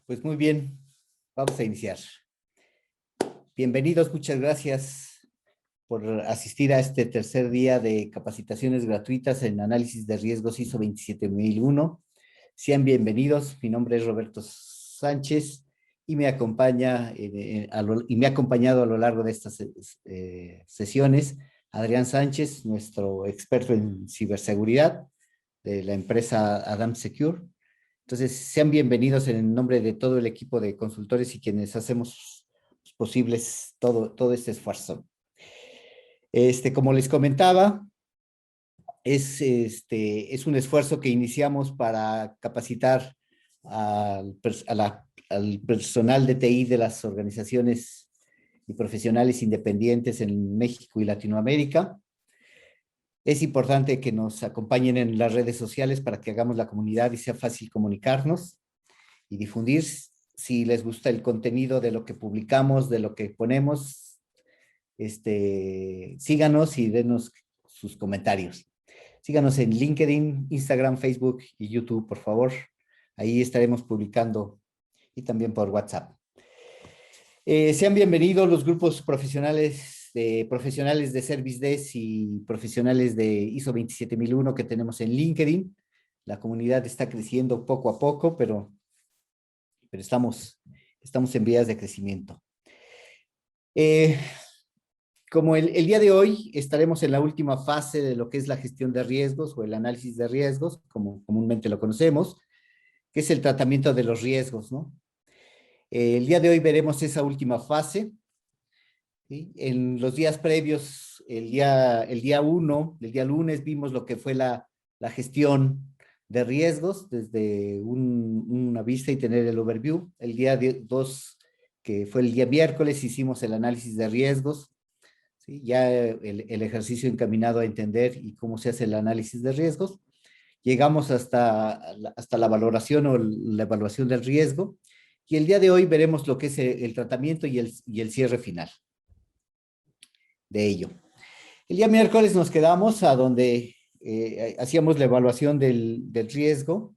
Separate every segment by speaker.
Speaker 1: Pues muy bien, vamos a iniciar. Bienvenidos, muchas gracias por asistir a este tercer día de capacitaciones gratuitas en análisis de riesgos ISO 27001. Sean bienvenidos, mi nombre es Roberto Sánchez y me acompaña y me ha acompañado a lo largo de estas sesiones Adrián Sánchez, nuestro experto en ciberseguridad de la empresa Adam Secure. Entonces, sean bienvenidos en el nombre de todo el equipo de consultores y quienes hacemos posibles todo este esfuerzo. Como les comentaba, es un esfuerzo que iniciamos para capacitar al personal de TI de las organizaciones y profesionales independientes en México y Latinoamérica. Es importante que nos acompañen en las redes sociales para que hagamos la comunidad y sea fácil comunicarnos y difundir. Si les gusta el contenido de lo que publicamos, de lo que ponemos, síganos y denos sus comentarios. Síganos en LinkedIn, Instagram, Facebook y YouTube, por favor. Ahí estaremos publicando y también por WhatsApp. Sean bienvenidos los grupos profesionales de Service Desk y profesionales de ISO 27001 que tenemos en LinkedIn. La comunidad está creciendo poco a poco, pero estamos en vías de crecimiento. Como el día de hoy estaremos en la última fase de lo que es la gestión de riesgos o el análisis de riesgos, como comúnmente lo conocemos, que es el tratamiento de los riesgos, ¿no? El día de hoy veremos esa última fase, ¿sí? En los días previos, el día lunes, vimos lo que fue la gestión de riesgos desde una vista y tener el overview. El día 2, que fue el día miércoles, hicimos el análisis de riesgos, ¿sí? Ya el ejercicio encaminado a entender y cómo se hace el análisis de riesgos. Llegamos hasta la valoración o la evaluación del riesgo. Y el día de hoy veremos lo que es el tratamiento y el cierre final de ello. El día miércoles nos quedamos a donde hacíamos la evaluación del riesgo,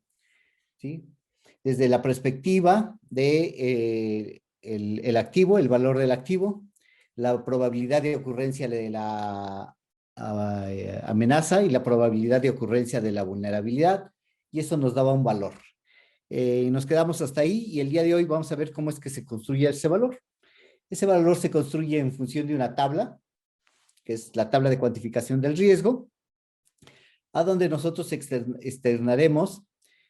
Speaker 1: ¿sí? Desde la perspectiva de el activo, el valor del activo, la probabilidad de ocurrencia de la amenaza y la probabilidad de ocurrencia de la vulnerabilidad, y eso nos daba un valor. Nos quedamos hasta ahí y el día de hoy vamos a ver cómo es que se construye ese valor. Ese valor se construye en función de una tabla, que es la tabla de cuantificación del riesgo, a donde nosotros externaremos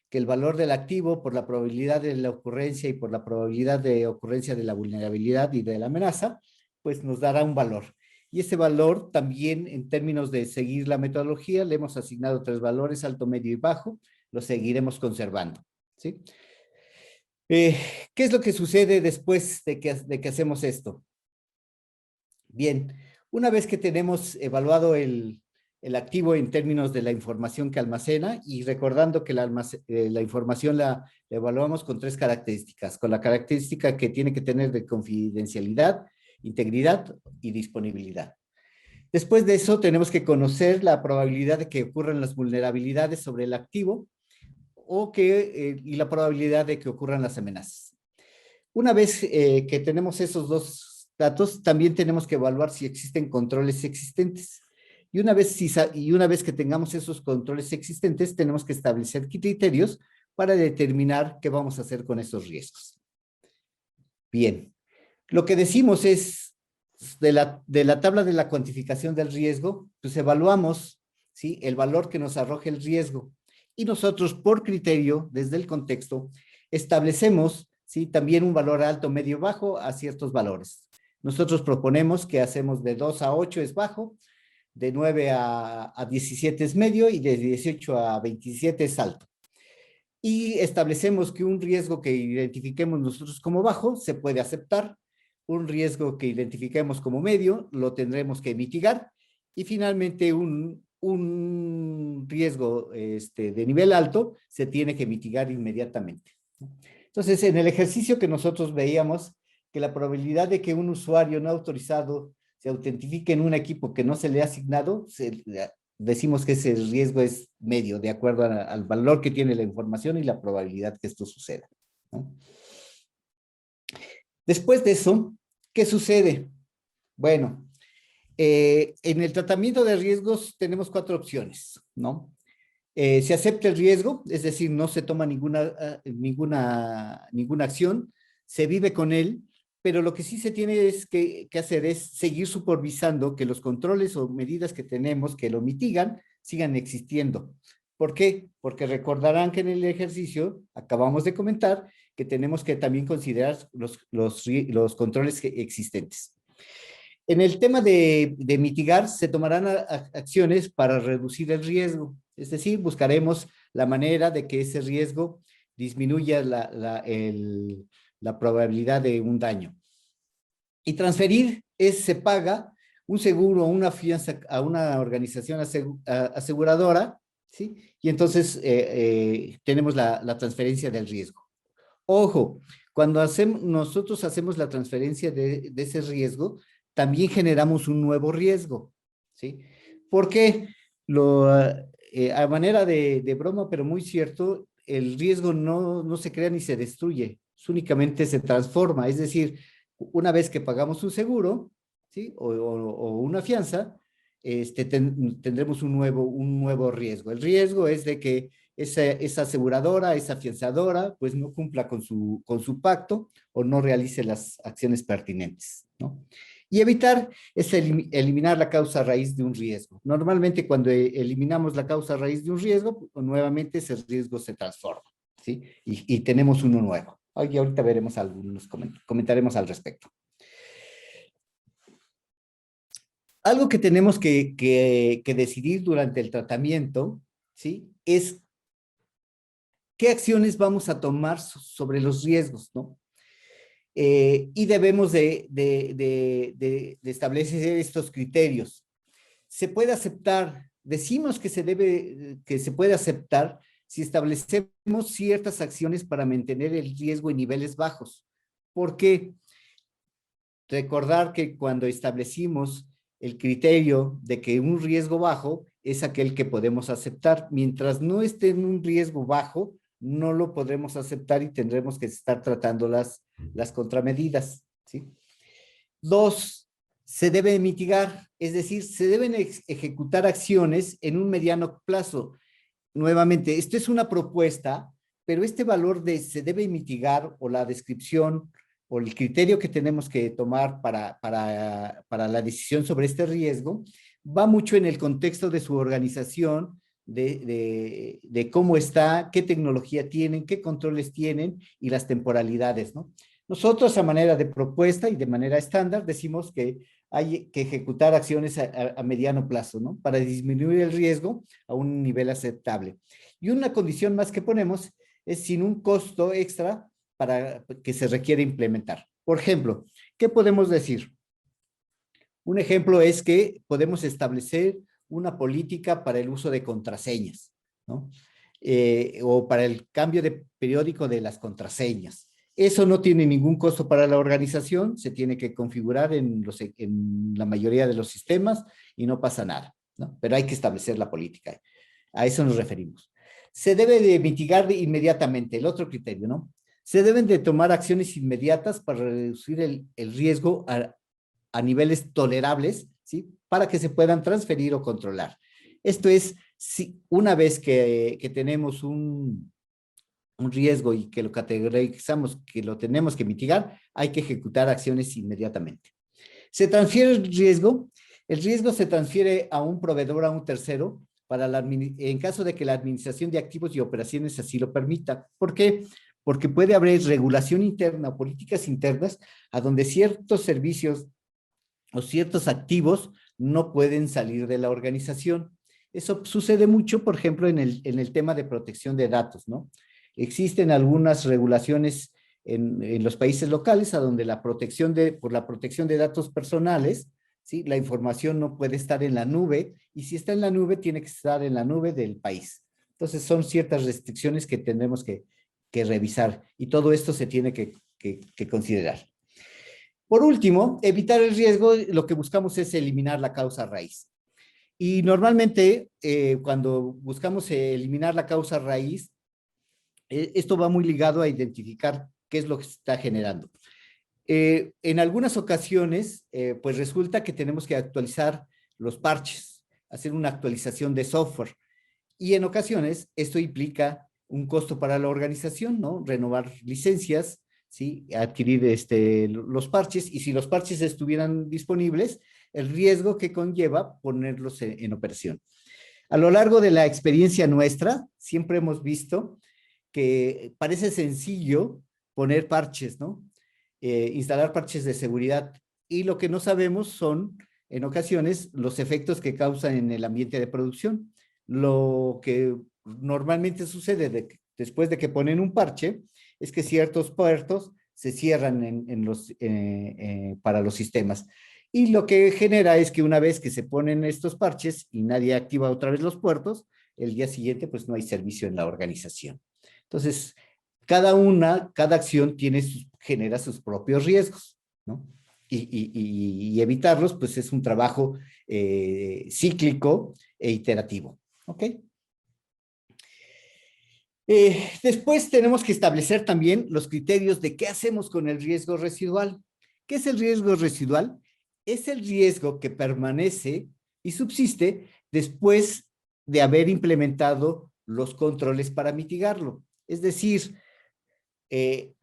Speaker 1: que el valor del activo por la probabilidad de la ocurrencia y por la probabilidad de ocurrencia de la vulnerabilidad y de la amenaza, pues nos dará un valor. Y ese valor también, en términos de seguir la metodología, le hemos asignado 3 valores, alto, medio y bajo, lo seguiremos conservando, ¿sí? ¿Qué es lo que sucede después de que hacemos esto? Bien, una vez que tenemos evaluado el activo en términos de la información que almacena y recordando que la información la evaluamos con 3 características, con la característica que tiene que tener de confidencialidad, integridad y disponibilidad. Después de eso tenemos que conocer la probabilidad de que ocurran las vulnerabilidades sobre el activo y la probabilidad de que ocurran las amenazas. Una vez que tenemos esos 2 datos, también tenemos que evaluar si existen controles existentes. Y una vez que tengamos esos controles existentes, tenemos que establecer criterios para determinar qué vamos a hacer con esos riesgos. Bien, lo que decimos es, de la tabla de la cuantificación del riesgo, pues evaluamos, ¿sí?, el valor que nos arroje el riesgo. Y nosotros, por criterio, desde el contexto, establecemos, ¿sí?, también un valor alto, medio, bajo a ciertos valores. Nosotros proponemos que hacemos de 2 a 8 es bajo, de 9 a 17 es medio y de 18 a 27 es alto. Y establecemos que un riesgo que identifiquemos nosotros como bajo se puede aceptar, un riesgo que identifiquemos como medio lo tendremos que mitigar y finalmente un riesgo de nivel alto se tiene que mitigar inmediatamente. Entonces, en el ejercicio que nosotros veíamos, que la probabilidad de que un usuario no autorizado se autentifique en un equipo que no se le ha asignado, decimos que ese riesgo es medio, de acuerdo al valor que tiene la información y la probabilidad que esto suceda, ¿no? Después de eso, ¿qué sucede? Bueno, en el tratamiento de riesgos tenemos cuatro opciones, ¿no? Se acepta el riesgo, es decir, no se toma ninguna acción, se vive con él, pero lo que sí se tiene que hacer es seguir supervisando que los controles o medidas que tenemos que lo mitigan sigan existiendo. ¿Por qué? Porque recordarán que en el ejercicio acabamos de comentar que tenemos que también considerar los controles existentes. En el tema de mitigar, se tomarán acciones para reducir el riesgo, es decir, buscaremos la manera de que ese riesgo disminuya la probabilidad de un daño. Y transferir se paga un seguro o una fianza a una organización aseguradora, ¿sí? Y entonces tenemos la transferencia del riesgo. Ojo, cuando nosotros hacemos la transferencia de ese riesgo, también generamos un nuevo riesgo, ¿sí? Porque a manera de broma, pero muy cierto, el riesgo no se crea ni se destruye, únicamente se transforma. Es decir, una vez que pagamos un seguro, ¿sí? O una fianza, tendremos un nuevo riesgo. El riesgo es de que esa aseguradora, esa afianzadora, pues no cumpla con su pacto o no realice las acciones pertinentes, ¿no? Y evitar es eliminar la causa raíz de un riesgo. Normalmente cuando eliminamos la causa raíz de un riesgo, nuevamente ese riesgo se transforma, ¿sí? Y tenemos uno nuevo. Y ahorita veremos algunos, comentaremos al respecto. Algo que tenemos que decidir durante el tratamiento, ¿sí? Es qué acciones vamos a tomar sobre los riesgos, ¿no? Y debemos de establecer estos criterios. Se puede aceptar, decimos que se puede aceptar si establecemos ciertas acciones para mantener el riesgo en niveles bajos. ¿Por qué? Recordar que cuando establecimos el criterio de que un riesgo bajo es aquel que podemos aceptar, mientras no esté en un riesgo bajo, no lo podremos aceptar y tendremos que estar tratando las contramedidas, ¿sí? Dos, se debe mitigar, es decir, se deben ejecutar acciones en un mediano plazo. Nuevamente, esto es una propuesta, pero este valor de se debe mitigar o la descripción o el criterio que tenemos que tomar para la decisión sobre este riesgo va mucho en el contexto de su organización, de cómo está, qué tecnología tienen, qué controles tienen y las temporalidades, ¿no? Nosotros a manera de propuesta y de manera estándar decimos que hay que ejecutar acciones a mediano plazo, ¿no? Para disminuir el riesgo a un nivel aceptable. Y una condición más que ponemos es sin un costo extra para que se requiere implementar. Por ejemplo, ¿qué podemos decir? Un ejemplo es que podemos establecer una política para el uso de contraseñas, ¿no? O para el cambio de periódico de las contraseñas. Eso no tiene ningún costo para la organización, se tiene que configurar en la mayoría de los sistemas y no pasa nada, ¿no? Pero hay que establecer la política. A eso nos referimos. Se debe de mitigar inmediatamente, el otro criterio, ¿no? Se deben de tomar acciones inmediatas para reducir el riesgo a niveles tolerables, ¿sí? Para que se puedan transferir o controlar. Esto es, si una vez que tenemos un riesgo y que lo categorizamos, que lo tenemos que mitigar, hay que ejecutar acciones inmediatamente. Se transfiere el riesgo se transfiere a un proveedor, a un tercero, en caso de que la administración de activos y operaciones así lo permita. ¿Por qué? Porque puede haber regulación interna o políticas internas a donde ciertos servicios o ciertos activos no pueden salir de la organización. Eso sucede mucho, por ejemplo, en el tema de protección de datos, ¿no? Existen algunas regulaciones en los países locales a donde por la protección de datos personales, ¿sí? La información no puede estar en la nube y si está en la nube tiene que estar en la nube del país. Entonces son ciertas restricciones que tenemos que revisar y todo esto se tiene que considerar. Por último, evitar el riesgo, lo que buscamos es eliminar la causa raíz. Y normalmente, cuando buscamos eliminar la causa raíz, esto va muy ligado a identificar qué es lo que se está generando. En algunas ocasiones, pues resulta que tenemos que actualizar los parches, hacer una actualización de software. Y en ocasiones esto implica un costo para la organización, ¿no? Renovar licencias, ¿sí? Adquirir los parches, y si los parches estuvieran disponibles, el riesgo que conlleva ponerlos en operación. A lo largo de la experiencia nuestra, siempre hemos visto que parece sencillo poner parches, ¿no? Instalar parches de seguridad, y lo que no sabemos son, en ocasiones, los efectos que causan en el ambiente de producción. Lo que normalmente sucede después de que ponen un parche es que ciertos puertos se cierran para los sistemas. Y lo que genera es que una vez que se ponen estos parches y nadie activa otra vez los puertos, el día siguiente pues no hay servicio en la organización. Entonces, cada acción genera sus propios riesgos, ¿no? Y evitarlos, pues es un trabajo cíclico e iterativo, ¿ok? Después tenemos que establecer también los criterios de qué hacemos con el riesgo residual. ¿Qué es el riesgo residual? Es el riesgo que permanece y subsiste después de haber implementado los controles para mitigarlo. Es decir, eh,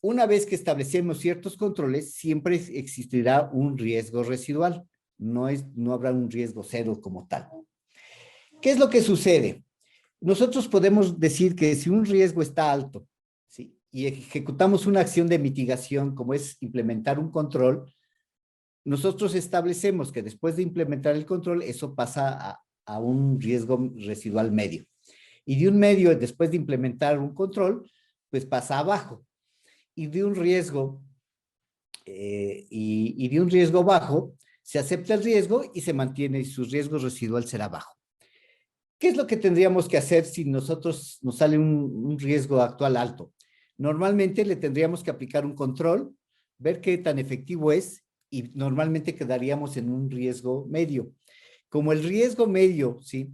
Speaker 1: una vez que establecemos ciertos controles, siempre existirá un riesgo residual. No habrá un riesgo cero como tal. ¿Qué es lo que sucede? Nosotros podemos decir que si un riesgo está alto, ¿sí? Y ejecutamos una acción de mitigación, como es implementar un control, nosotros establecemos que después de implementar el control, eso pasa a un riesgo residual medio. Y de un medio, después de implementar un control, pues pasa a bajo. Y de un riesgo, y de un riesgo bajo, se acepta el riesgo y se mantiene, y su riesgo residual será bajo. ¿Qué es lo que tendríamos que hacer si nosotros nos sale un riesgo actual alto? Normalmente le tendríamos que aplicar un control, ver qué tan efectivo es, y normalmente quedaríamos en un riesgo medio. Como el riesgo medio, ¿sí?,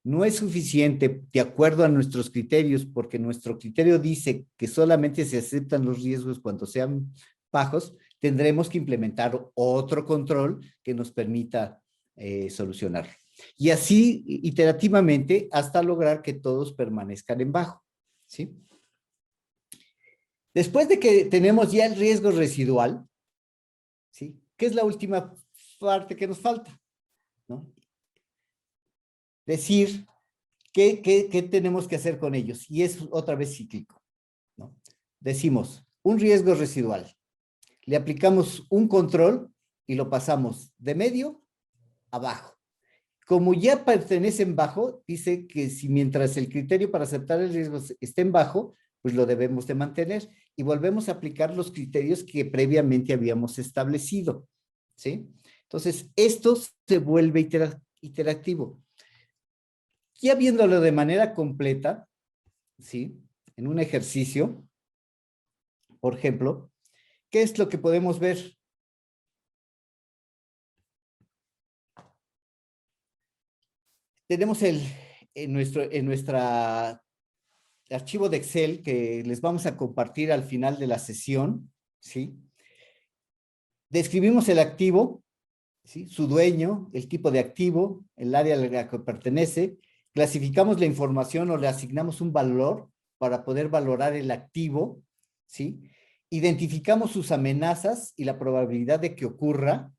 Speaker 1: no es suficiente de acuerdo a nuestros criterios, porque nuestro criterio dice que solamente se aceptan los riesgos cuando sean bajos, tendremos que implementar otro control que nos permita solucionarlo. Y así iterativamente hasta lograr que todos permanezcan en bajo, ¿sí? Después de que tenemos ya el riesgo residual, ¿sí?, ¿qué es la última parte que nos falta? ¿No? Decir qué tenemos que hacer con ellos, y es otra vez cíclico, ¿no? Decimos, un riesgo residual, le aplicamos un control y lo pasamos de medio a bajo. Como ya pertenece en bajo, dice que si mientras el criterio para aceptar el riesgo esté en bajo, pues lo debemos de mantener, y volvemos a aplicar los criterios que previamente habíamos establecido, ¿sí? Entonces, esto se vuelve iterativo. Ya viéndolo de manera completa, ¿sí?, en un ejercicio, por ejemplo, ¿qué es lo que podemos ver? Tenemos en nuestra archivo de Excel, que les vamos a compartir al final de la sesión, ¿sí? Describimos el activo, ¿sí?, su dueño, el tipo de activo, el área a la que pertenece, clasificamos la información o le asignamos un valor para poder valorar el activo, ¿sí? Identificamos sus amenazas y la probabilidad de que ocurra,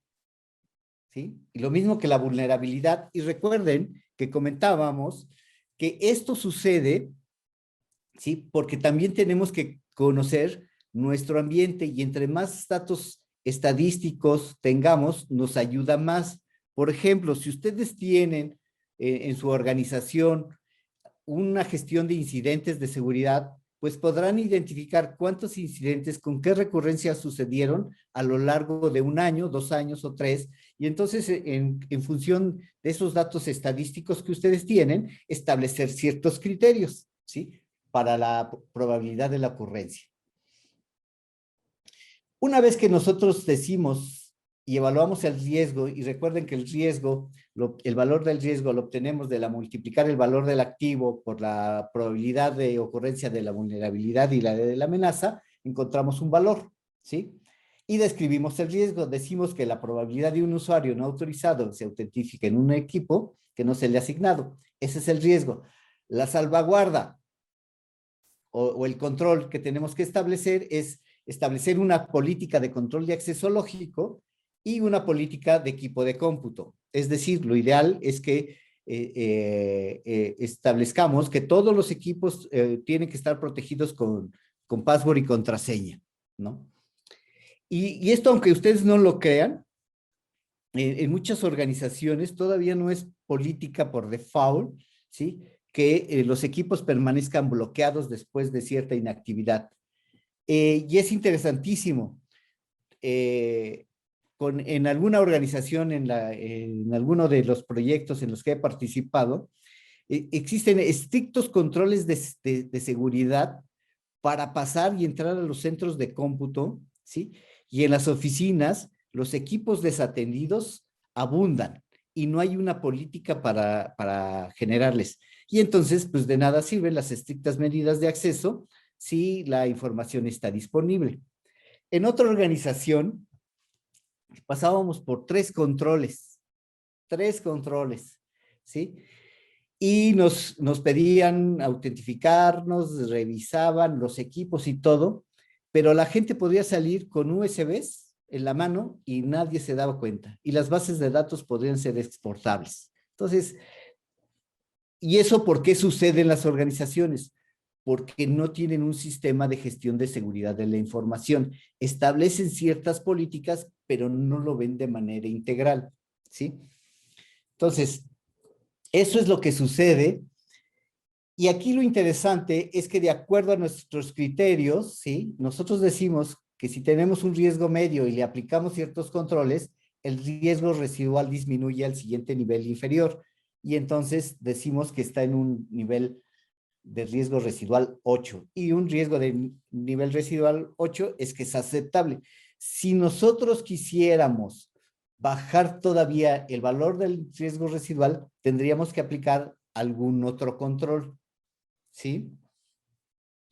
Speaker 1: ¿sí? Y lo mismo que la vulnerabilidad. Y recuerden que comentábamos que esto sucede, ¿sí?, porque también tenemos que conocer nuestro ambiente, y entre más datos estadísticos tengamos, nos ayuda más. Por ejemplo, si ustedes tienen en su organización una gestión de incidentes de seguridad, pues podrán identificar cuántos incidentes, con qué recurrencia sucedieron a lo largo de un año, 2 años o 3, y entonces en función de esos datos estadísticos que ustedes tienen, establecer ciertos criterios, ¿sí?, para la probabilidad de la ocurrencia. Una vez que nosotros decimos y evaluamos el riesgo, y recuerden que el riesgo, el valor del riesgo lo obtenemos de multiplicar el valor del activo por la probabilidad de ocurrencia de la vulnerabilidad y la de la amenaza, encontramos un valor, ¿sí? y describimos el riesgo. Decimos que la probabilidad de un usuario no autorizado se autentifique en un equipo que no se le ha asignado. Ese es el riesgo. La salvaguarda o el control que tenemos que establecer es establecer una política de control de acceso lógico y una política de equipo de cómputo. Es decir, lo ideal es que establezcamos que todos los equipos tienen que estar protegidos con password y contraseña, ¿no? Y esto, aunque ustedes no lo crean, en muchas organizaciones todavía no es política por default, ¿sí? Que los equipos permanezcan bloqueados después de cierta inactividad. Y es interesantísimo. En alguna organización, en alguno de los proyectos en los que he participado, existen estrictos controles de seguridad para pasar y entrar a los centros de cómputo, ¿sí? Y en las oficinas, los equipos desatendidos abundan y no hay una política para generarles. Y entonces, pues de nada sirven las estrictas medidas de acceso si la información está disponible. En otra organización, pasábamos por tres controles, ¿sí? Y nos pedían autentificarnos, revisaban los equipos y todo, pero la gente podía salir con USBs en la mano y nadie se daba cuenta. Y las bases de datos podrían ser exportables. Entonces, ¿y eso por qué sucede en las organizaciones? Porque no tienen un sistema de gestión de seguridad de la información. Establecen ciertas políticas, pero no lo ven de manera integral, ¿sí? Entonces, eso es lo que sucede. Y aquí lo interesante es que de acuerdo a nuestros criterios, ¿sí? Nosotros decimos que si tenemos un riesgo medio y le aplicamos ciertos controles, el riesgo residual disminuye al siguiente nivel inferior. Y entonces decimos que está en un nivel de riesgo residual 8. Y un riesgo de nivel residual 8 es que es aceptable. Si nosotros quisiéramos bajar todavía el valor del riesgo residual, tendríamos que aplicar algún otro control, ¿sí?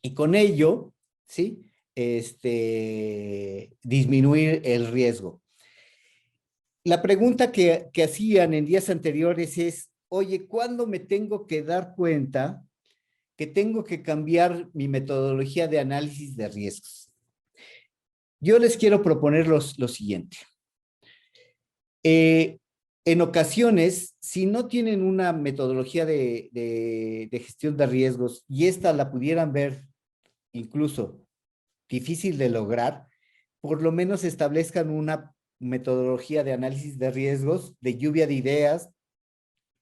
Speaker 1: Y con ello, ¿sí? Disminuir el riesgo. La pregunta que hacían en días anteriores es, oye, ¿cuándo me tengo que dar cuenta que tengo que cambiar mi metodología de análisis de riesgos? Yo les quiero proponer lo siguiente. En ocasiones, si no tienen una metodología de gestión de riesgos y esta la pudieran ver incluso difícil de lograr, por lo menos establezcan una metodología de análisis de riesgos, de lluvia de ideas,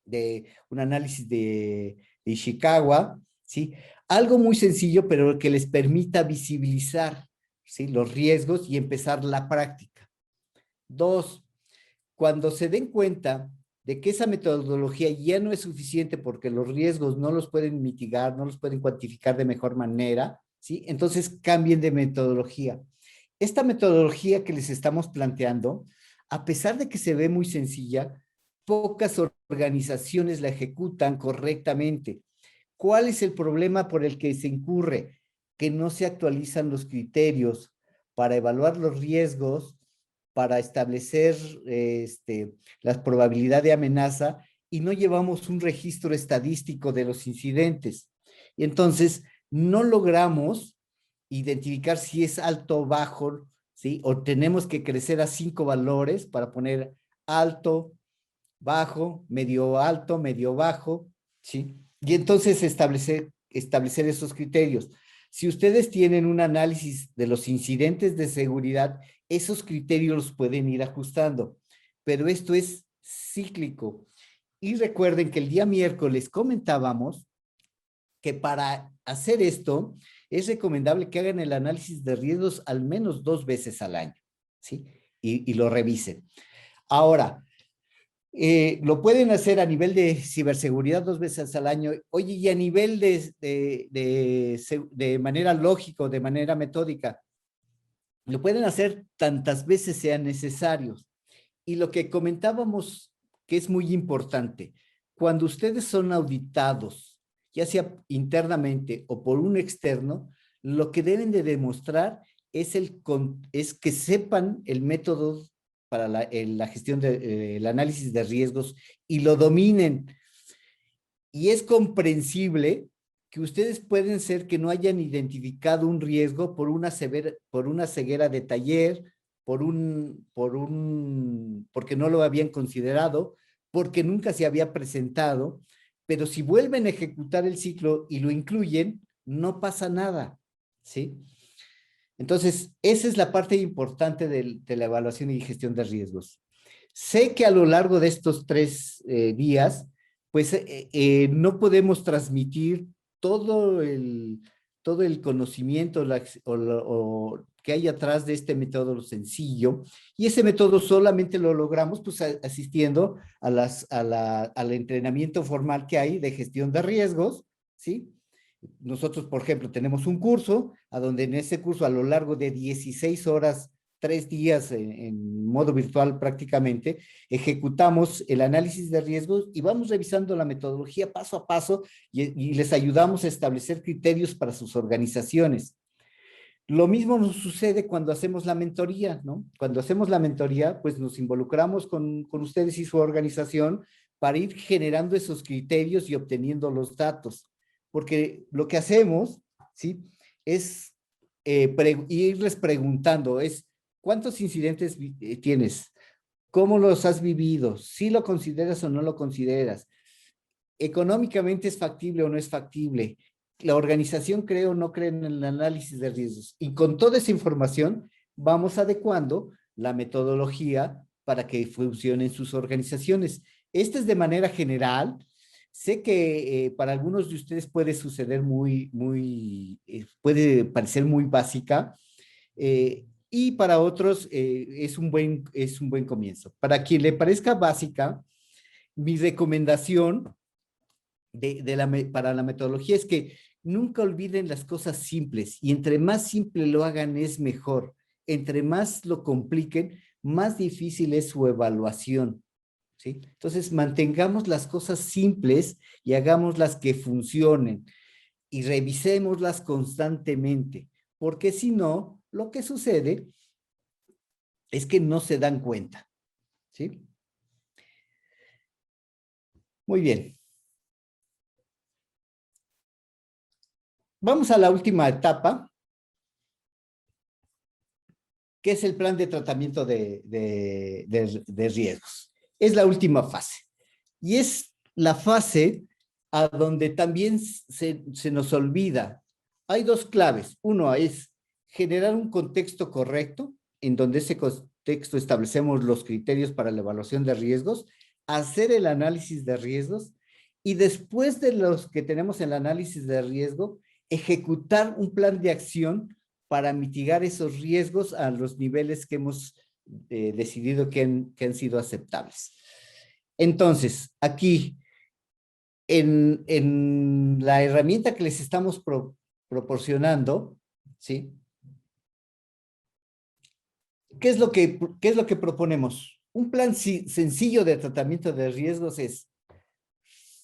Speaker 1: de un análisis de Ishikawa, ¿sí? Algo muy sencillo, pero que les permita visibilizar, ¿sí? Los riesgos y empezar la práctica. Dos, cuando se den cuenta de que esa metodología ya no es suficiente porque los riesgos no los pueden mitigar, no los pueden cuantificar de mejor manera, ¿sí? Entonces cambien de metodología. Esta metodología que les estamos planteando, a pesar de que se ve muy sencilla, pocas organizaciones la ejecutan correctamente. ¿Cuál es el problema por el que se incurre? Que no se actualizan los criterios para evaluar los riesgos, para establecer la probabilidad de amenaza y no llevamos un registro estadístico de los incidentes. Y entonces no logramos identificar si es alto o bajo, ¿sí? O tenemos que crecer a 5 valores para poner alto, bajo, medio alto, medio bajo, ¿sí? Y entonces establecer esos criterios. Si ustedes tienen un análisis de los incidentes de seguridad, esos criterios los pueden ir ajustando, pero esto es cíclico. Y recuerden que el día miércoles comentábamos que para hacer esto es recomendable que hagan el análisis de riesgos al menos 2 veces al año, ¿sí? Y lo revisen. Ahora, lo pueden hacer a nivel de ciberseguridad 2 veces al año. Oye, y a nivel de manera lógica, de manera metódica, lo pueden hacer tantas veces sean necesarios. Y lo que comentábamos que es muy importante, cuando ustedes son auditados, ya sea internamente o por un externo, lo que deben de demostrar es que sepan el método para la gestión del análisis de riesgos y lo dominen. Y es comprensible que ustedes pueden ser que no hayan identificado un riesgo por una ceguera de taller, porque no lo habían considerado, porque nunca se había presentado, pero si vuelven a ejecutar el ciclo y lo incluyen, no pasa nada, ¿sí? Entonces, esa es la parte importante de la evaluación y gestión de riesgos. Sé que a lo largo de estos 3 días, pues no podemos transmitir todo el, todo el conocimiento o que hay atrás de este método sencillo, y ese método solamente lo logramos pues asistiendo al entrenamiento formal que hay de gestión de riesgos, ¿sí? Nosotros, por ejemplo, tenemos un curso a donde en ese curso a lo largo de 16 horas, 3 días en modo virtual prácticamente, ejecutamos el análisis de riesgos y vamos revisando la metodología paso a paso y les ayudamos a establecer criterios para sus organizaciones. Lo mismo nos sucede cuando hacemos la mentoría, ¿no? Cuando hacemos la mentoría, pues nos involucramos con ustedes y su organización para ir generando esos criterios y obteniendo los datos. Porque lo que hacemos, ¿sí? Es irles preguntando, ¿cuántos incidentes tienes? ¿Cómo los has vivido? ¿Si lo consideras o no lo consideras? ¿Económicamente es factible o no es factible? ¿La organización cree o no cree en el análisis de riesgos? Y con toda esa información vamos adecuando la metodología para que funcione en sus organizaciones. Esta es de manera general. Sé que para algunos de ustedes puede suceder puede parecer muy básica, y para otros es un buen comienzo. Para quien le parezca básica, mi recomendación para la metodología es que nunca olviden las cosas simples, y entre más simple lo hagan es mejor. Entre más lo compliquen, más difícil es su evaluación, ¿sí? Entonces, mantengamos las cosas simples y hagámoslas que funcionen y revisémoslas constantemente, porque si no, lo que sucede es que no se dan cuenta, ¿sí? Muy bien. Vamos a la última etapa, que es el plan de tratamiento de riesgos. Es la última fase. Y es la fase a donde también se nos olvida. Hay 2 claves. Uno es generar un contexto correcto, en donde ese contexto establecemos los criterios para la evaluación de riesgos, hacer el análisis de riesgos, y después de los que tenemos el análisis de riesgo, ejecutar un plan de acción para mitigar esos riesgos a los niveles que hemos decidido que han sido aceptables. Entonces, aquí, en la herramienta que les estamos proporcionando, ¿sí? ¿Qué es lo que proponemos? Un plan sencillo de tratamiento de riesgos es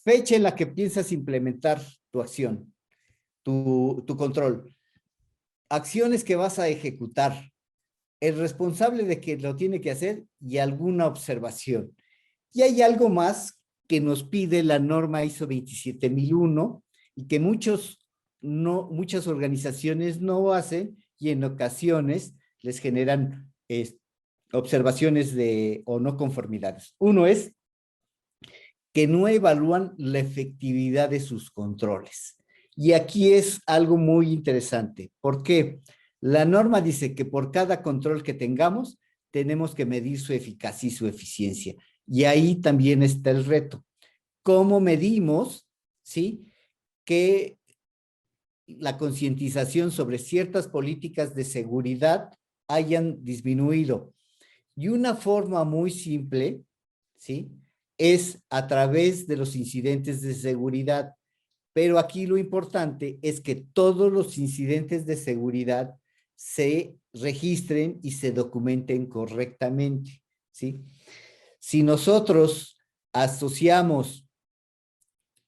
Speaker 1: fecha en la que piensas implementar tu acción, tu control, acciones que vas a ejecutar, el responsable de que lo tiene que hacer y alguna observación. Y hay algo más que nos pide la norma ISO 27001 y que muchas organizaciones no hacen, y en ocasiones les generan observaciones o no conformidades. Uno es que no evalúan la efectividad de sus controles. Y aquí es algo muy interesante. ¿Por qué? La norma dice que por cada control que tengamos, tenemos que medir su eficacia y su eficiencia. Y ahí también está el reto. ¿Cómo medimos, sí, que la concientización sobre ciertas políticas de seguridad hayan disminuido? Y una forma muy simple, ¿sí?, es a través de los incidentes de seguridad. Pero aquí lo importante es que todos los incidentes de seguridad se registren y se documenten correctamente, ¿sí? Si nosotros asociamos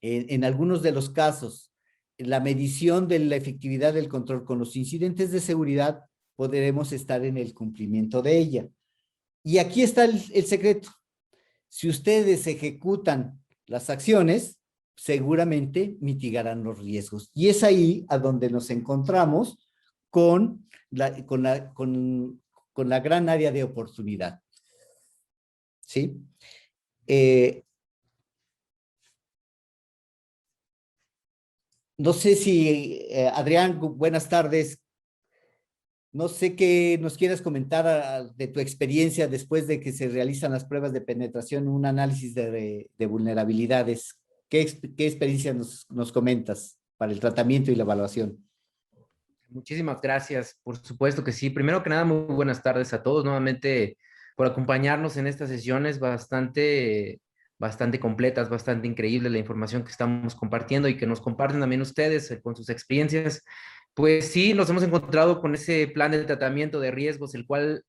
Speaker 1: en algunos de los casos la medición de la efectividad del control con los incidentes de seguridad, podremos estar en el cumplimiento de ella. Y aquí está el secreto. Si ustedes ejecutan las acciones, seguramente mitigarán los riesgos. Y es ahí a donde nos encontramos con la gran área de oportunidad. ¿Sí? No sé si, Adrián, buenas tardes. No sé qué nos quieras comentar de tu experiencia después de que se realizan las pruebas de penetración, un análisis de vulnerabilidades. ¿Qué experiencia nos comentas para el tratamiento y la evaluación?
Speaker 2: Muchísimas gracias, por supuesto que sí. Primero que nada, muy buenas tardes a todos nuevamente por acompañarnos en estas sesiones bastante completas, bastante increíble la información que estamos compartiendo y que nos comparten también ustedes con sus experiencias. Pues sí, nos hemos encontrado con ese plan de tratamiento de riesgos, el cual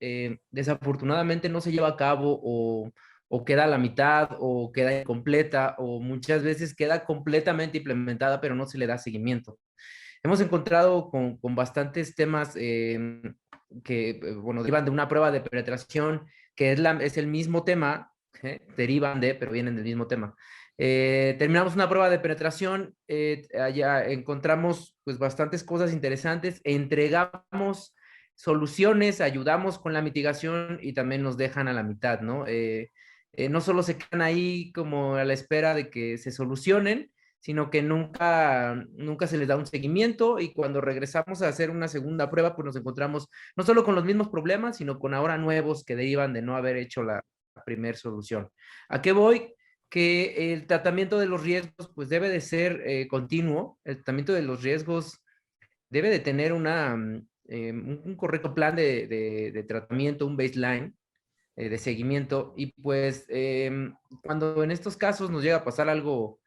Speaker 2: desafortunadamente no se lleva a cabo o queda a la mitad o queda incompleta o muchas veces queda completamente implementada, pero no se le da seguimiento. Hemos encontrado con bastantes temas que, bueno, derivan de una prueba de penetración, que es el mismo tema, derivan de, pero vienen del mismo tema. Terminamos una prueba de penetración, allá encontramos pues bastantes cosas interesantes, entregamos soluciones, ayudamos con la mitigación y también nos dejan a la mitad, ¿no? No solo se quedan ahí como a la espera de que se solucionen, sino que nunca se les da un seguimiento y cuando regresamos a hacer una segunda prueba, pues nos encontramos no solo con los mismos problemas, sino con ahora nuevos que derivan de no haber hecho la primera solución. ¿A qué voy? Que el tratamiento de los riesgos pues debe de ser continuo, el tratamiento de los riesgos debe de tener un correcto plan de tratamiento, un baseline de seguimiento y pues cuando en estos casos nos llega a pasar algo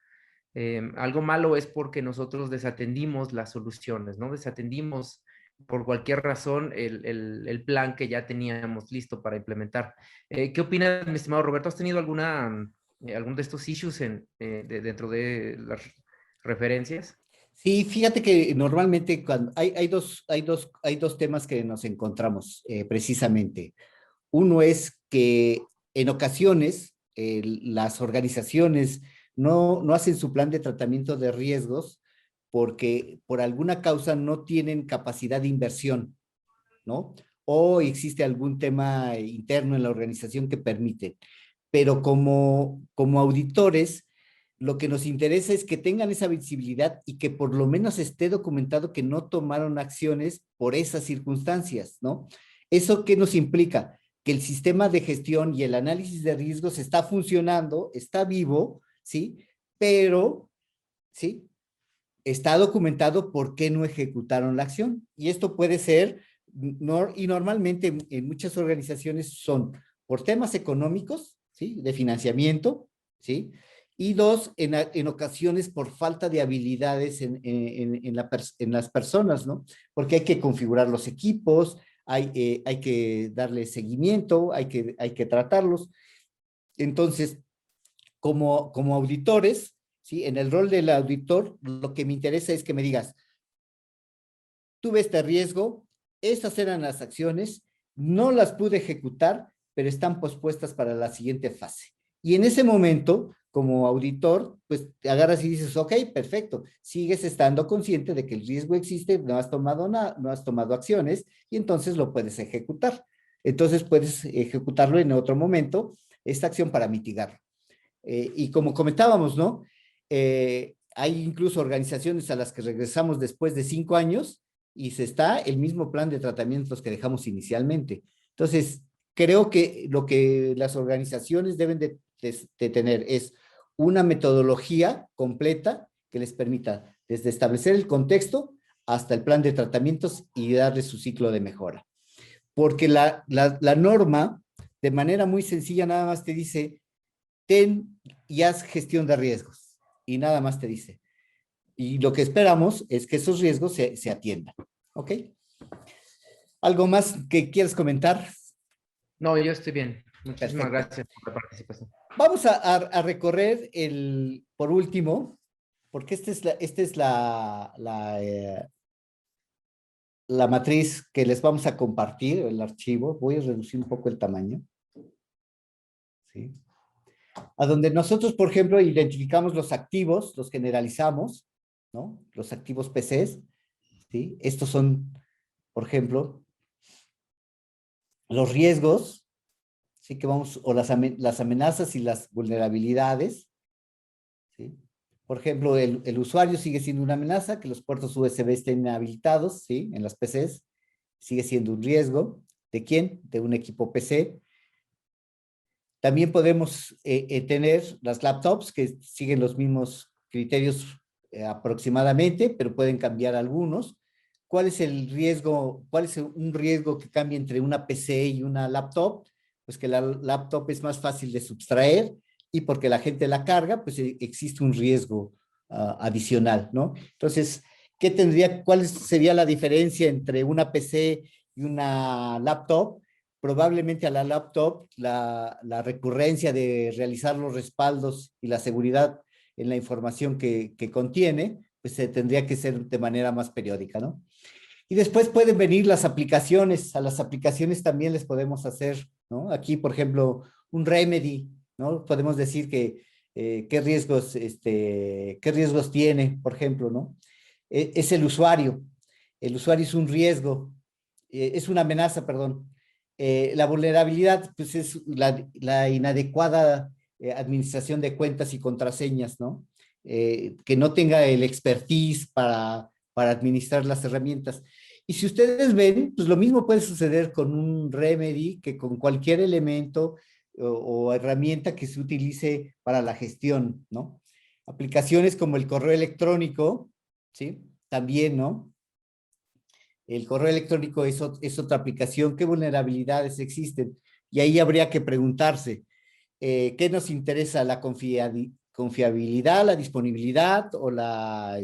Speaker 2: malo es porque nosotros desatendimos las soluciones, ¿no? Desatendimos por cualquier razón el plan que ya teníamos listo para implementar. ¿Qué opinas, mi estimado Roberto? ¿Has tenido algún de estos issues dentro de las referencias?
Speaker 1: Sí, fíjate que normalmente cuando hay dos temas que nos encontramos precisamente. Uno es que en ocasiones las organizaciones no hacen su plan de tratamiento de riesgos porque por alguna causa no tienen capacidad de inversión, ¿no? O existe algún tema interno en la organización que permite. Pero como auditores, lo que nos interesa es que tengan esa visibilidad y que por lo menos esté documentado que no tomaron acciones por esas circunstancias, ¿no? ¿Eso qué nos implica? Que el sistema de gestión y el análisis de riesgos está funcionando, está vivo, ¿sí? Pero, ¿sí? Está documentado por qué no ejecutaron la acción. Y esto puede ser, y normalmente en muchas organizaciones son por temas económicos, ¿sí? De financiamiento, ¿sí? Y dos, en ocasiones por falta de habilidades en las personas, ¿no? Porque hay que configurar los equipos, hay que darle seguimiento, hay que tratarlos. Entonces, como auditores, ¿sí? En el rol del auditor, lo que me interesa es que me digas, tuve este riesgo, estas eran las acciones, no las pude ejecutar, pero están pospuestas para la siguiente fase. Y en ese momento, como auditor, pues te agarras y dices, ok, perfecto, sigues estando consciente de que el riesgo existe, no has tomado nada, no has tomado acciones y entonces lo puedes ejecutar. Entonces puedes ejecutarlo en otro momento, esta acción para mitigarlo. Y como comentábamos, ¿no? Hay incluso organizaciones a las que regresamos después de 5 años y se está el mismo plan de tratamientos que dejamos inicialmente. Entonces, creo que lo que las organizaciones deben de tener es una metodología completa que les permita desde establecer el contexto hasta el plan de tratamientos y darle su ciclo de mejora. Porque la norma, de manera muy sencilla, nada más te dice, ten y haz gestión de riesgos. Y nada más te dice. Y lo que esperamos es que esos riesgos se atiendan. ¿Ok? ¿Algo más que quieras comentar?
Speaker 2: No, yo estoy bien. Muchísimas
Speaker 1: Perfecto.
Speaker 2: gracias por la participación.
Speaker 1: Vamos a recorrer por último, porque esta es la matriz que les vamos a compartir, el archivo. Voy a reducir un poco el tamaño. ¿Sí? A donde nosotros, por ejemplo, identificamos los activos, los generalizamos, ¿no? Los activos PCs, ¿sí? Estos son, por ejemplo, los riesgos, ¿sí? Que vamos, o las amenazas y las vulnerabilidades, ¿sí? Por ejemplo, el usuario sigue siendo una amenaza, que los puertos USB estén habilitados, ¿sí? En las PCs, sigue siendo un riesgo. ¿De quién? De un equipo PC. También podemos tener las laptops que siguen los mismos criterios aproximadamente, pero pueden cambiar algunos. ¿Cuál es el riesgo? ¿Cuál es un riesgo que cambia entre una PC y una laptop? Pues que la laptop es más fácil de subtraer y porque la gente la carga, pues existe un riesgo adicional, ¿no? Entonces, ¿cuál sería la diferencia entre una PC y una laptop? Probablemente a la laptop la recurrencia de realizar los respaldos y la seguridad en la información que contiene, pues se tendría que ser de manera más periódica, ¿no? Y después pueden venir las aplicaciones, a las aplicaciones también les podemos hacer, ¿no? Aquí, por ejemplo, un remedy, ¿no? Podemos decir que qué riesgos tiene, por ejemplo, ¿no? Es el usuario es un riesgo, es una amenaza, perdón. La vulnerabilidad, pues es la inadecuada administración de cuentas y contraseñas, ¿no? Que no tenga el expertise para administrar las herramientas. Y si ustedes ven, pues lo mismo puede suceder con un remedy que con cualquier elemento o herramienta que se utilice para la gestión, ¿no? Aplicaciones como el correo electrónico, ¿sí? También, ¿no? El correo electrónico es otra aplicación. ¿Qué vulnerabilidades existen? Y ahí habría que preguntarse, ¿qué nos interesa? ¿La confiabilidad, la disponibilidad o la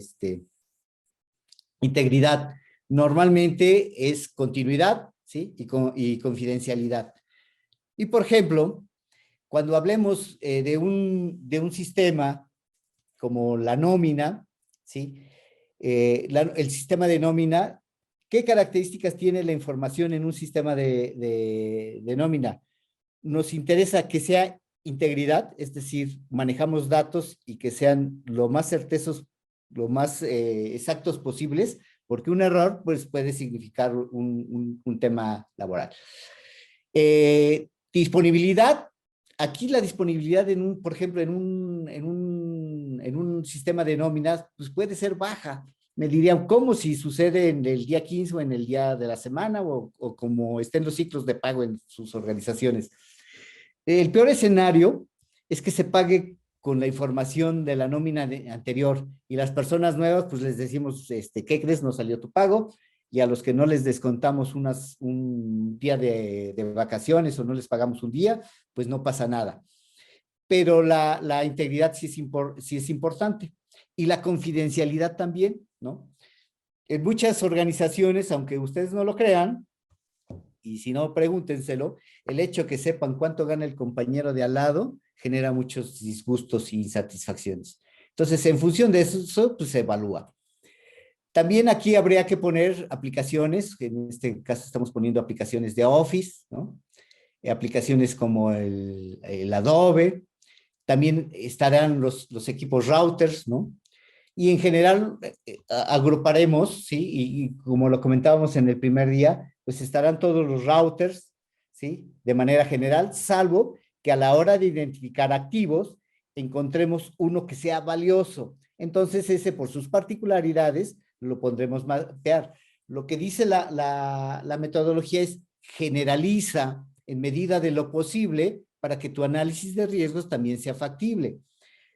Speaker 1: integridad? Normalmente es continuidad, ¿sí? Y confidencialidad. Y por ejemplo, cuando hablemos de un sistema como la nómina, ¿sí? El sistema de nómina, ¿qué características tiene la información en un sistema de nómina? Nos interesa que sea integridad, es decir, manejamos datos y que sean lo más certeros, lo más exactos posibles, porque un error pues, puede significar un tema laboral. Disponibilidad, aquí la disponibilidad por ejemplo, en un sistema de nóminas, pues puede ser baja. Me dirían, ¿cómo si sucede en el día 15 o en el día de la semana o como estén los ciclos de pago en sus organizaciones? El peor escenario es que se pague con la información de la nómina anterior y las personas nuevas, pues les decimos, ¿qué crees? No salió tu pago, y a los que no les descontamos un día de vacaciones o no les pagamos un día, pues no pasa nada. Pero la integridad sí es importante y la confidencialidad también, ¿no? En muchas organizaciones, aunque ustedes no lo crean, y si no, pregúntenselo, el hecho que sepan cuánto gana el compañero de al lado genera muchos disgustos e insatisfacciones. Entonces, en función de eso, pues se evalúa. También aquí habría que poner aplicaciones, que en este caso estamos poniendo aplicaciones de Office, ¿no? Aplicaciones como el Adobe, también estarán los equipos routers, ¿no? Y en general agruparemos, ¿sí? Y como lo comentábamos en el primer día, pues estarán todos los routers, ¿sí? De manera general, salvo que a la hora de identificar activos encontremos uno que sea valioso. Entonces ese por sus particularidades lo pondremos mapear. Lo que dice la metodología es generaliza en medida de lo posible para que tu análisis de riesgos también sea factible.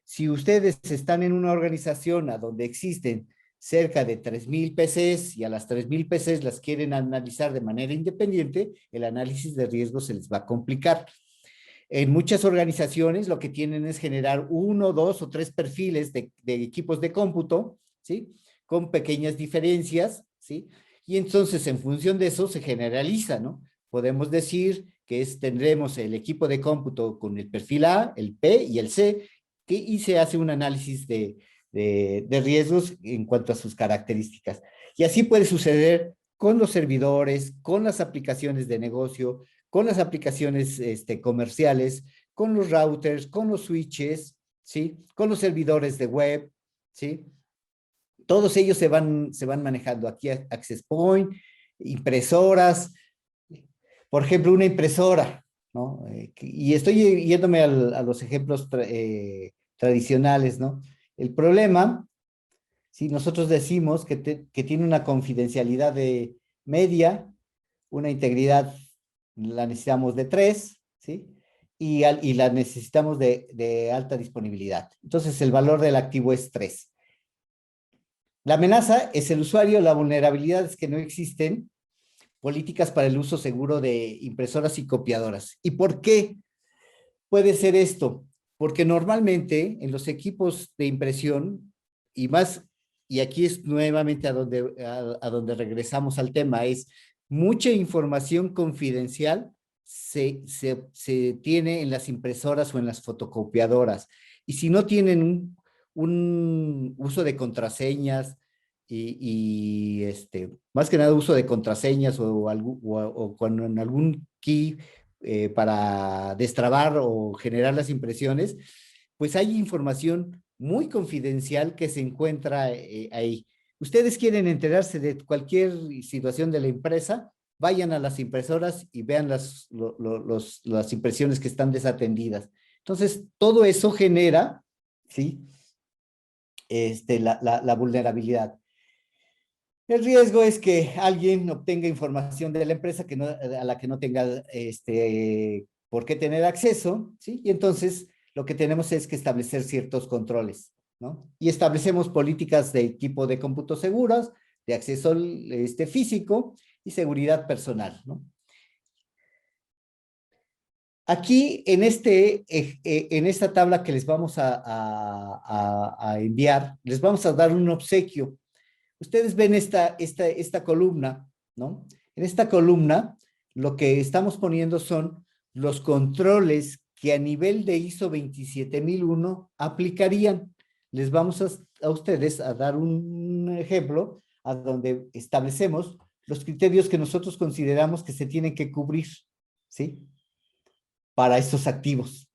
Speaker 1: Si ustedes están en una organización a donde existen cerca de 3,000 PCs y a las 3,000 PCs las quieren analizar de manera independiente, el análisis de riesgos se les va a complicar. En muchas organizaciones lo que tienen es generar 1, 2 o 3 perfiles de equipos de cómputo, ¿sí? Con pequeñas diferencias, ¿sí? Y entonces en función de eso se generaliza, ¿no? Podemos decir que tendremos el equipo de cómputo con el perfil A, el P y el C, y se hace un análisis de riesgos en cuanto a sus características. Y así puede suceder con los servidores, con las aplicaciones de negocio, con las aplicaciones comerciales, con los routers, con los switches, ¿sí? Con los servidores de web, ¿sí? Todos ellos se van manejando. Aquí Access Point, impresoras, por ejemplo, una impresora, ¿no? Y estoy yéndome a los ejemplos tradicionales, ¿no? El problema, si nosotros decimos que tiene una confidencialidad de media, una integridad la necesitamos de 3, ¿sí? Y la necesitamos de alta disponibilidad. Entonces, el valor del activo es 3. La amenaza es el usuario, la vulnerabilidad es que no existen políticas para el uso seguro de impresoras y copiadoras. ¿Y por qué puede ser esto? Porque normalmente en los equipos de impresión, y más, y aquí es nuevamente a donde regresamos al tema, es mucha información confidencial se tiene en las impresoras o en las fotocopiadoras. Y si no tienen un uso de contraseñas más que nada uso de contraseñas o cuando en algún key para destrabar o generar las impresiones, pues hay información muy confidencial que se encuentra ahí. Ustedes quieren enterarse de cualquier situación de la empresa, vayan a las impresoras y vean las impresiones que están desatendidas. Entonces, todo eso genera, ¿sí? La vulnerabilidad. El riesgo es que alguien obtenga información de la empresa a la que no tenga por qué tener acceso, ¿sí? Y entonces lo que tenemos es que establecer ciertos controles, ¿no? Y establecemos políticas de tipo de cómputos seguros, de acceso físico y seguridad personal, ¿no? Aquí, en esta tabla que les vamos a enviar, les vamos a dar un obsequio. Ustedes ven esta columna, ¿no? En esta columna, lo que estamos poniendo son los controles que a nivel de ISO 27001 aplicarían. Les vamos a ustedes a dar un ejemplo a donde establecemos los criterios que nosotros consideramos que se tienen que cubrir, ¿sí? Para estos activos.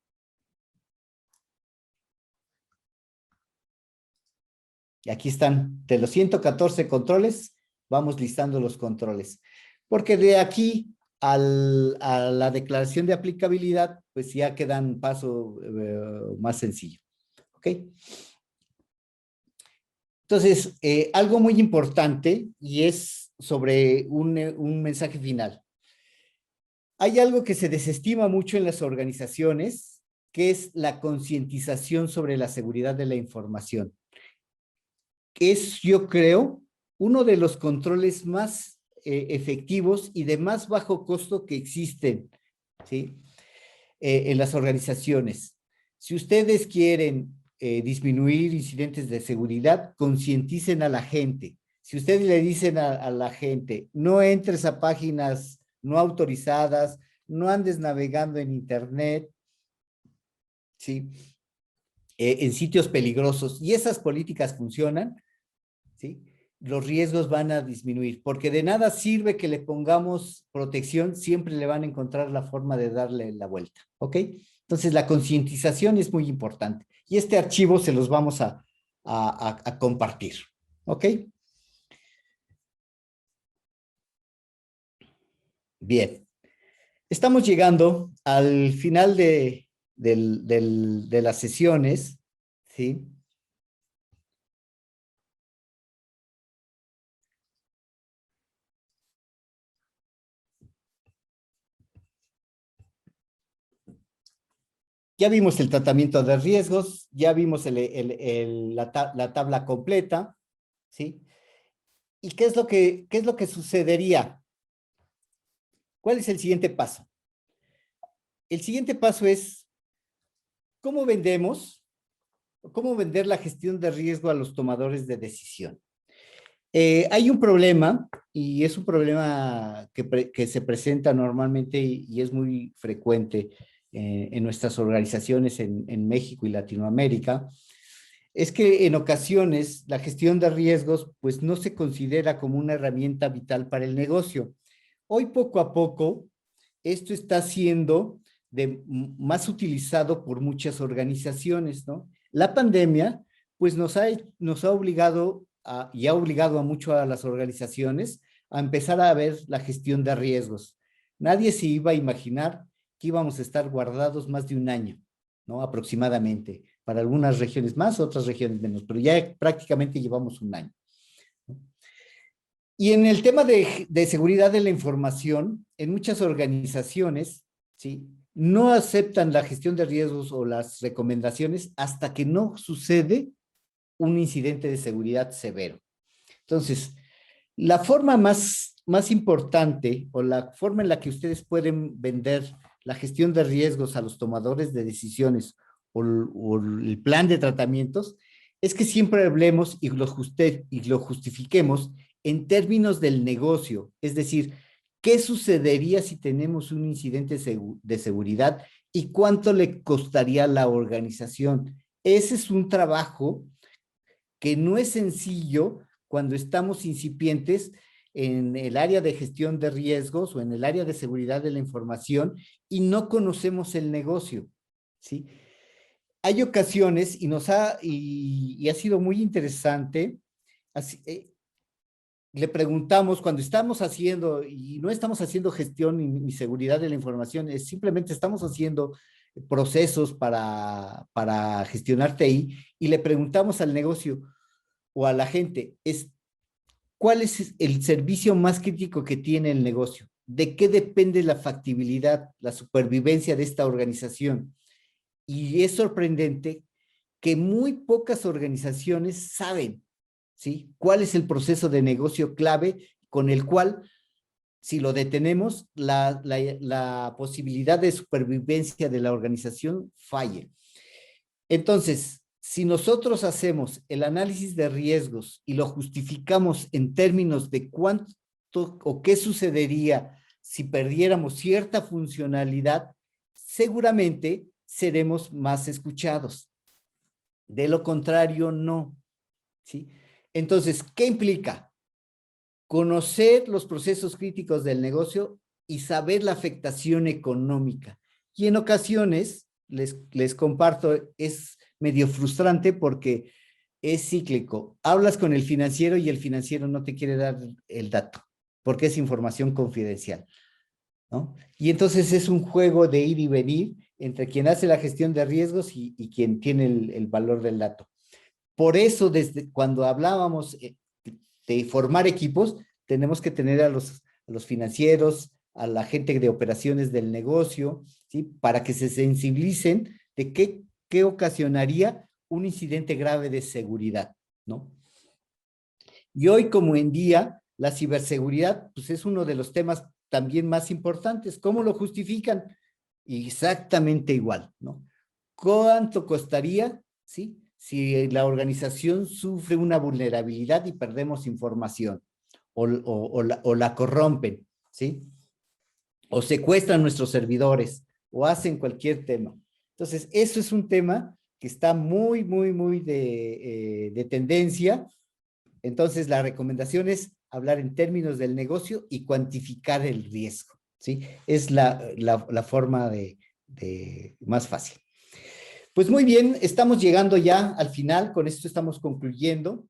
Speaker 1: Y aquí están, de los 114 controles, vamos listando los controles. Porque de aquí a la declaración de aplicabilidad, pues ya quedan un paso más sencillo. ¿Ok? Entonces, algo muy importante y es sobre un mensaje final. Hay algo que se desestima mucho en las organizaciones, que es la concientización sobre la seguridad de la información. Es, yo creo, uno de los controles más efectivos y de más bajo costo que existen, ¿sí? En las organizaciones. Si ustedes quieren disminuir incidentes de seguridad, concienticen a la gente. Si ustedes le dicen a la gente, no entres a páginas no autorizadas, no andes navegando en internet, ¿sí? En sitios peligrosos, y esas políticas funcionan, ¿sí? Los riesgos van a disminuir, porque de nada sirve que le pongamos protección, siempre le van a encontrar la forma de darle la vuelta, ¿ok? Entonces, la concientización es muy importante, y este archivo se los vamos a compartir, ¿ok? Bien, estamos llegando al final de las sesiones, ¿sí? Ya vimos el tratamiento de riesgos, ya vimos la tabla completa, ¿sí? ¿Y qué es lo que sucedería? ¿Cuál es el siguiente paso? El siguiente paso es cómo vendemos, cómo vender la gestión de riesgo a los tomadores de decisión. Hay un problema, y es un problema que se presenta normalmente y es muy frecuente en nuestras organizaciones en México y Latinoamérica, Es que en ocasiones la gestión de riesgos pues no se considera como una herramienta vital para el negocio. Hoy poco a poco esto está siendo más utilizado por muchas organizaciones, ¿no? La pandemia pues nos ha obligado y ha obligado a mucho a las organizaciones a empezar a ver la gestión de riesgos. Nadie se iba a imaginar que íbamos a estar guardados más de un año, ¿no? Aproximadamente. Para algunas regiones más, otras regiones menos, pero ya prácticamente llevamos un año. Y en el tema de seguridad de la información, en muchas organizaciones, ¿sí? No aceptan la gestión de riesgos o las recomendaciones hasta que no sucede un incidente de seguridad severo. Entonces, la forma más importante o la forma en la que ustedes pueden vender la gestión de riesgos a los tomadores de decisiones o el plan de tratamientos es que siempre hablemos y lo justifiquemos en términos del negocio, es decir, ¿qué sucedería si tenemos un incidente de seguridad y cuánto le costaría a la organización? Ese es un trabajo que no es sencillo cuando estamos incipientes en el área de gestión de riesgos o en el área de seguridad de la información y no conocemos el negocio, ¿sí? Hay ocasiones y ha sido muy interesante, así, le preguntamos cuando estamos haciendo, y no estamos haciendo gestión ni seguridad de la información, es simplemente estamos haciendo procesos para gestionar TI y le preguntamos al negocio o a la gente, ¿cuál es el servicio más crítico que tiene el negocio? ¿De qué depende la factibilidad, la supervivencia de esta organización? Y es sorprendente que muy pocas organizaciones saben, ¿sí? ¿Cuál es el proceso de negocio clave con el cual, si lo detenemos, la posibilidad de supervivencia de la organización falle? Entonces, si nosotros hacemos el análisis de riesgos y lo justificamos en términos de cuánto o qué sucedería si perdiéramos cierta funcionalidad, seguramente seremos más escuchados. De lo contrario, no. ¿Sí? Entonces, ¿qué implica? Conocer los procesos críticos del negocio y saber la afectación económica. Y en ocasiones, les comparto, es medio frustrante porque es cíclico. Hablas con el financiero y el financiero no te quiere dar el dato porque es información confidencial, ¿no? Y entonces es un juego de ir y venir entre quien hace la gestión de riesgos y quien tiene el valor del dato. Por eso, desde cuando hablábamos de formar equipos, tenemos que tener a los financieros, a la gente de operaciones del negocio, ¿sí? Para que se sensibilicen de qué ocasionaría un incidente grave de seguridad, ¿no? Y hoy, como en día, la ciberseguridad pues es uno de los temas también más importantes. ¿Cómo lo justifican? Exactamente igual, ¿no? ¿Cuánto costaría, sí, si la organización sufre una vulnerabilidad y perdemos información o la corrompen, ¿sí? O secuestran nuestros servidores o hacen cualquier tema? Entonces, eso es un tema que está muy de tendencia. Entonces, la recomendación es hablar en términos del negocio y cuantificar el riesgo, ¿sí? Es la forma más fácil. Pues muy bien, estamos llegando ya al final, con esto estamos concluyendo.